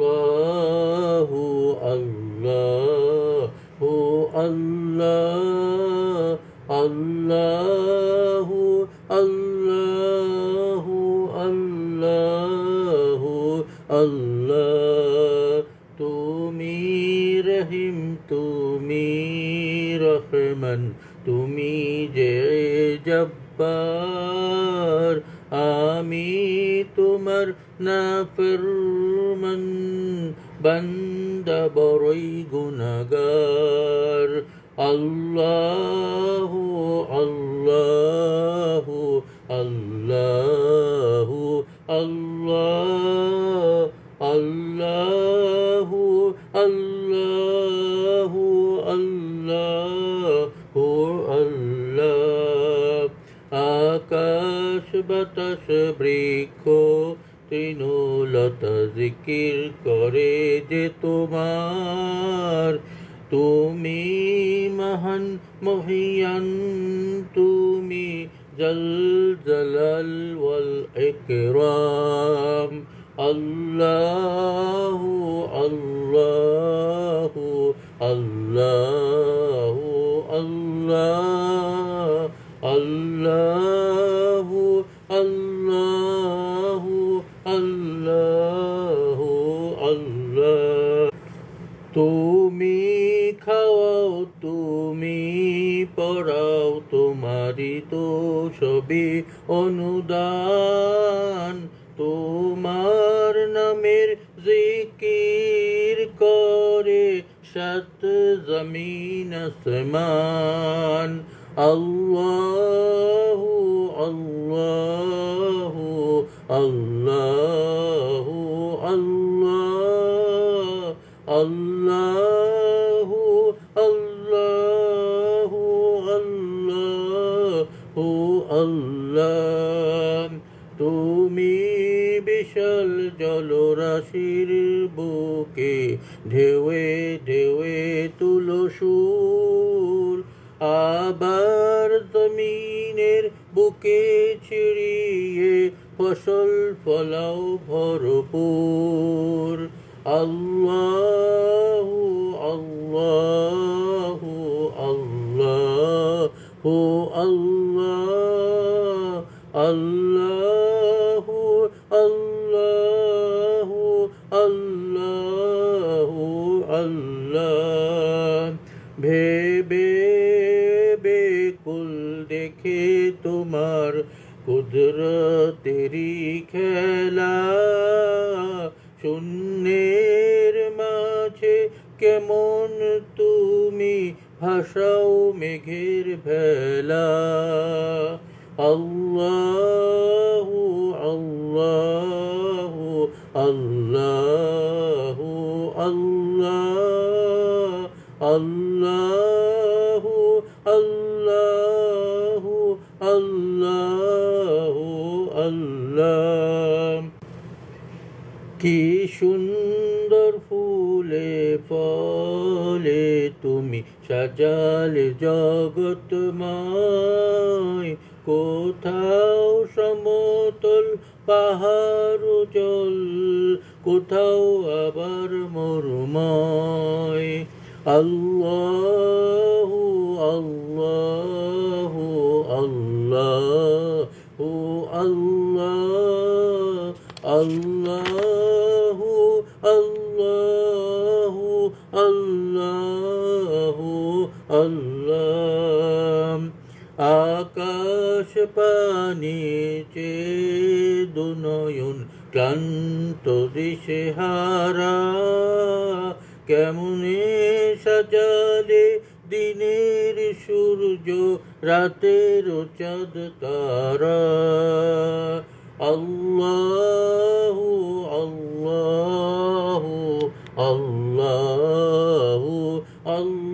আল্লাহু আল্লাহু আল্লাহ আল্লাহু আল্লাহু আল্লাহু আল্লাহ তুমি রহিম তুমি রহমান তুমি যে জব্বার আমি তোমার নাফরমান বান্দা বড়ই গুনাহগার আল্লাহু আল্লাহু আল্লাহু আল্লাহ আল্লাহু আল্লাহু আল্লাহু আল্লাহ আকাশ বাতাস বৃক্ষ তৃণলতা জিকির করে যে তোমার তুমি মহান মহিয়ান তুমি জল জলাল ওয়াল ইকরাম আল্লাহু আল্লাহু আল্লাহু আল্লাহ আল্লাহু আল্লাহু আল্লাহু আল্লাহ তুমি খাওয়াও তুমি পড়াও তোমারই তো সবই অনুদান তোমার নামের জিকির করে সাত জমিন আসমান আল্লাহু আল্লাহু আল্লাহু আল্লাহ আল্লাহু আল্লাহু আল্লাহু আল্লাহ তুমি বিশাল জলরাশির বুকে ঢেউয়ে ঢেউয়ে তুলো সুর আবার জমিনের বুকে ছিড়িয়ে ফসল ফলাও ভরপুর আল্লাহু আল্লাহু আল্লাহু আল্লাহ আল্লাহু আল্লাহু আল্লাহু আল্লাহ ভেবে বেকুল দেখে তোমার কুদরতেরি খেলা শূন্যের মাঝে কেমন তুমি ভাসাও মেঘের ভেলা আল্লাহু আল্লাহু আল্লাহু আল্লাহ আল্লাহু আল্লাহু আল্লাহু আল্লাহ কি সুন্দর ফুলে ফলে তুমি সাজালে জগৎময় কোথাও সমতল পাহাড় জল কোথাও আবার মরুময় আল্লাহু আল্লাহু আল্লাহু আল্লাহ আল্লাহু আল্লাহু আল্লাহু আল্লাহ আকাশ পানি চে দুনয়ন ক্লান্ত দিশেহারা কেমনে সাজালে দিনের সূর্য রাতের চাঁদ তারা আল্লাহু আল্লাহু আল্লাহু আল্লাহ